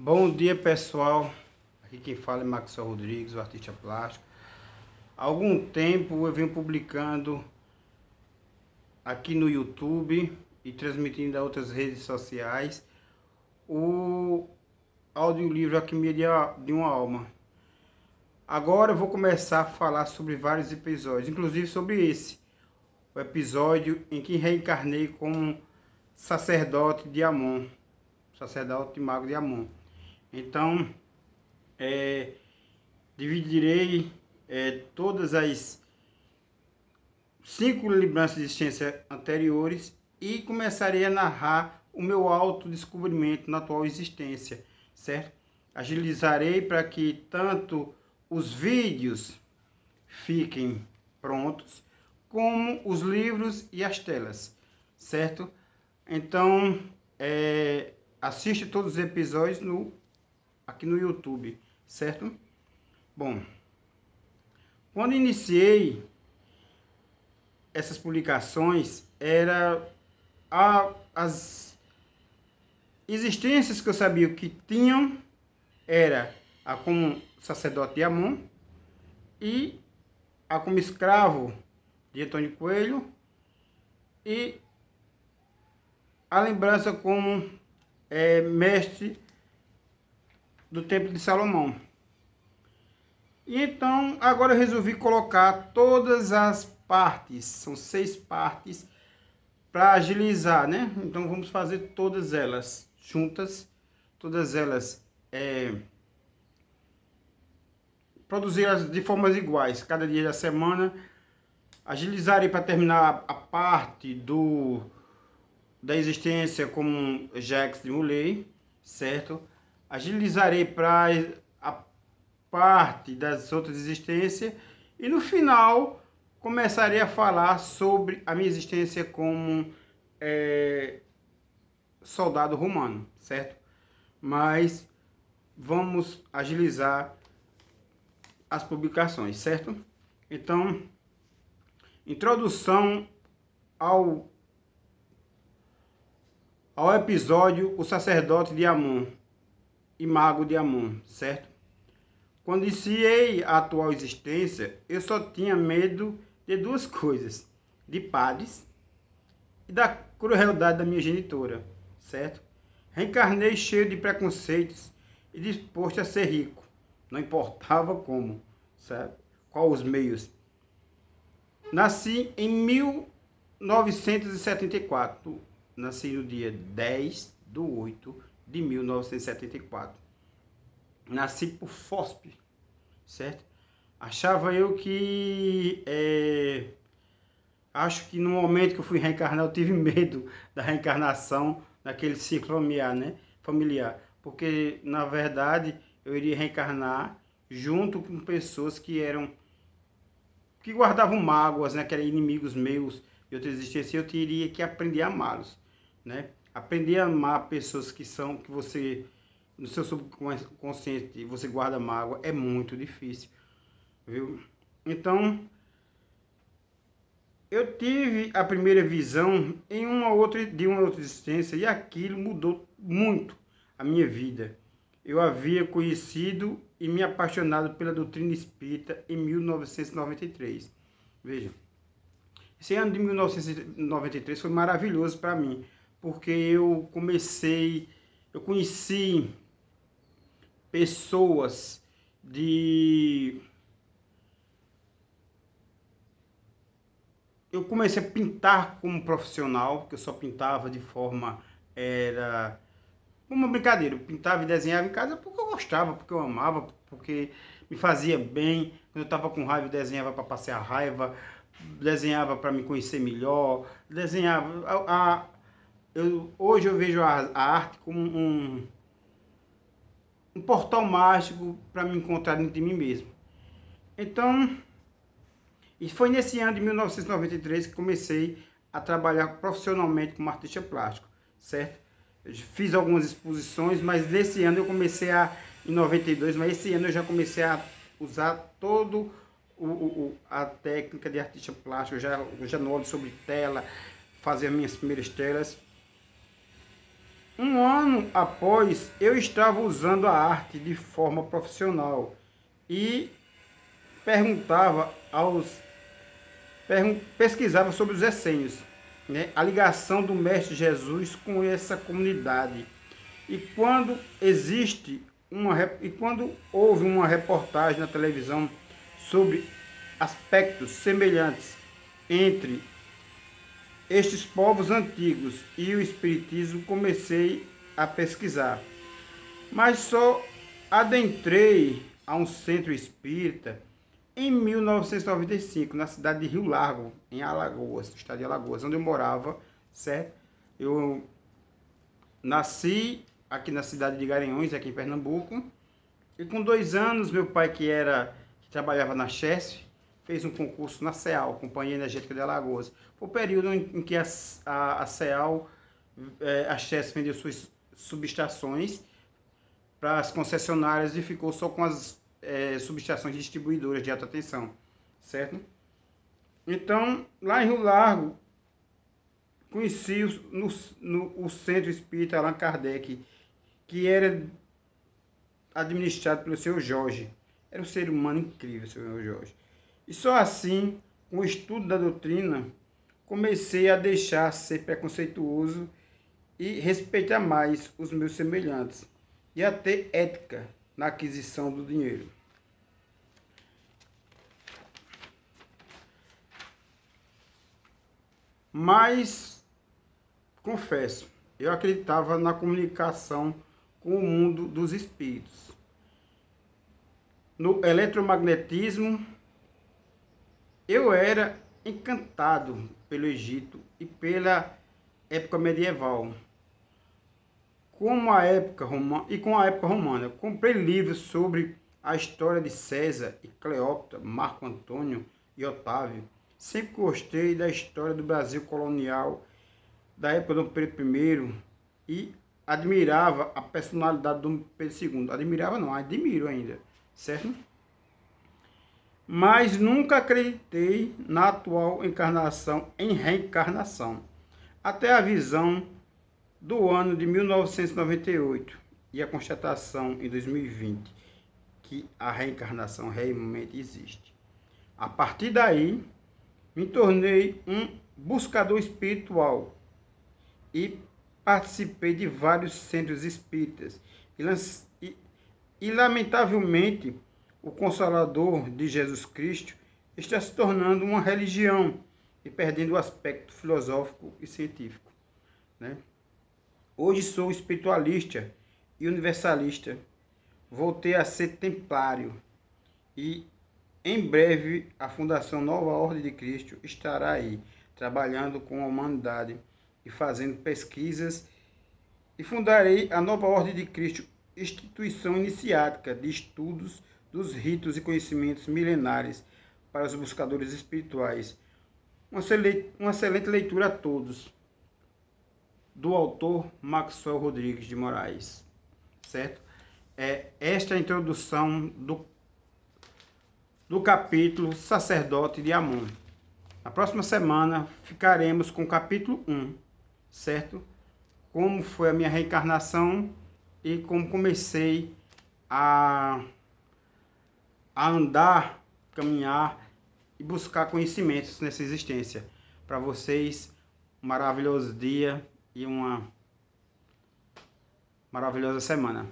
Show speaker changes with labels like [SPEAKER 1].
[SPEAKER 1] Bom dia, pessoal. Aqui quem fala é Maxwell Rodrigues, o artista plástico. Há algum tempo eu venho publicando aqui no YouTube e transmitindo a outras redes sociais o audiolivro Alquimia de uma Alma. Agora eu vou começar a falar sobre vários episódios, inclusive sobre esse, o episódio em que reencarnei como sacerdote de Amon, sacerdote mago de Amon. Então, dividirei todas as 5 lembranças de existência anteriores e começarei a narrar o meu autodescobrimento na atual existência, certo? Agilizarei para que tanto os vídeos fiquem prontos, como os livros e as telas, certo? Então, assiste todos os episódios aqui no YouTube, certo? Bom, quando iniciei essas publicações, as existências que eu sabia que tinham era a como sacerdote de Amon e a como escravo de Antônio Coelho e a lembrança como mestre do Templo de Salomão. E então, agora eu resolvi colocar todas as partes, são 6 partes, para agilizar, né? Então, vamos fazer todas elas juntas, todas elas produzi-las de formas iguais, cada dia da semana. Agilizarei para terminar a parte da existência como Jacques de Molay, certo? Agilizarei para a parte das outras existências e no final começarei a falar sobre a minha existência como soldado romano, certo? Mas vamos agilizar as publicações, certo? Então, introdução ao episódio O Sacerdote de Amon e Mago de Amon, certo? Quando iniciei a atual existência, eu só tinha medo de 2 coisas: de padres e da crueldade da minha genitora, certo? Reencarnei cheio de preconceitos e disposto a ser rico, não importava como, certo? Qual os meios. Nasci em 1974, nasci no dia 10/8/1974. Nasci por FOSP, certo? Achava eu que acho que no momento que eu fui reencarnar eu tive medo da reencarnação naquele ciclo familiar, né? Porque na verdade eu iria reencarnar junto com pessoas que guardavam mágoas, né? Que eram inimigos meus de outra existência, eu teria que aprender a amá-los, né? Aprender a amar pessoas que você no seu subconsciente você guarda mágoa é muito difícil, viu? Então, eu tive a primeira visão de uma outra existência e aquilo mudou muito a minha vida. Eu havia conhecido e me apaixonado pela doutrina espírita em 1993. Veja, esse ano de 1993 foi maravilhoso para mim, porque eu conheci pessoas eu comecei a pintar como profissional, que eu só pintava de forma, era uma brincadeira, eu pintava e desenhava em casa porque eu gostava, porque eu amava, porque me fazia bem. Quando eu estava com raiva, eu desenhava para passar a raiva, desenhava para me conhecer melhor, desenhava. Hoje eu vejo a arte como um portal mágico para me encontrar dentro de mim mesmo. Então, e foi nesse ano de 1993 que comecei a trabalhar profissionalmente como artista plástico, certo? Eu fiz algumas exposições, mas nesse ano eu comecei em 92, mas esse ano eu já comecei a usar todo a técnica de artista plástico, eu já não olho sobre tela, fazer as minhas primeiras telas. Um ano após, eu estava usando a arte de forma profissional e pesquisava sobre os essênios, né? A ligação do Mestre Jesus com essa comunidade. E quando houve uma reportagem na televisão sobre aspectos semelhantes entre estes povos antigos e o espiritismo, comecei a pesquisar. Mas só adentrei a um centro espírita em 1995, na cidade de Rio Largo, em Alagoas, estado de Alagoas, onde eu morava, certo? Eu nasci aqui na cidade de Garanhuns, aqui em Pernambuco, e com 2 anos, meu pai, que trabalhava na Chesf, fez um concurso na CEAL, Companhia Energética de Alagoas. Foi o período em que a CEAL, a Chesf, vendeu suas subestações para as concessionárias e ficou só com as subestações distribuidoras de alta tensão, certo? Então, lá em Rio Largo, conheci o Centro Espírita Allan Kardec, que era administrado pelo Sr. Jorge. Era um ser humano incrível, Sr. Jorge. E só assim, com o estudo da doutrina, comecei a deixar ser preconceituoso e respeitar mais os meus semelhantes e a ter ética na aquisição do dinheiro. Mas, confesso, eu acreditava na comunicação com o mundo dos espíritos. No eletromagnetismo, eu era encantado pelo Egito e pela época medieval. Com a época romana, comprei livros sobre a história de César e Cleópatra, Marco Antônio e Otávio. Sempre gostei da história do Brasil colonial, da época do Pedro I, e admirava a personalidade do Pedro II. Admirava não, admiro ainda, certo? Mas nunca acreditei na atual encarnação em reencarnação. Até a visão do ano de 1998 e a constatação em 2020 que a reencarnação realmente existe. A partir daí, me tornei um buscador espiritual e participei de vários centros espíritas. E lamentavelmente, o Consolador de Jesus Cristo está se tornando uma religião e perdendo o aspecto filosófico e científico, né? Hoje sou espiritualista e universalista. Voltei a ser templário e em breve a Fundação Nova Ordem de Cristo estará aí, trabalhando com a humanidade e fazendo pesquisas, e fundarei a Nova Ordem de Cristo, instituição iniciática de estudos dos ritos e conhecimentos milenares para os buscadores espirituais. Uma excelente leitura a todos. Do autor Maxwell Rodrigues de Moraes, certo? Esta é a introdução do capítulo Sacerdote de Amon. Na próxima semana ficaremos com o capítulo 1, certo? Como foi a minha reencarnação e como comecei a andar, caminhar e buscar conhecimentos nessa existência. Para vocês, um maravilhoso dia e uma maravilhosa semana.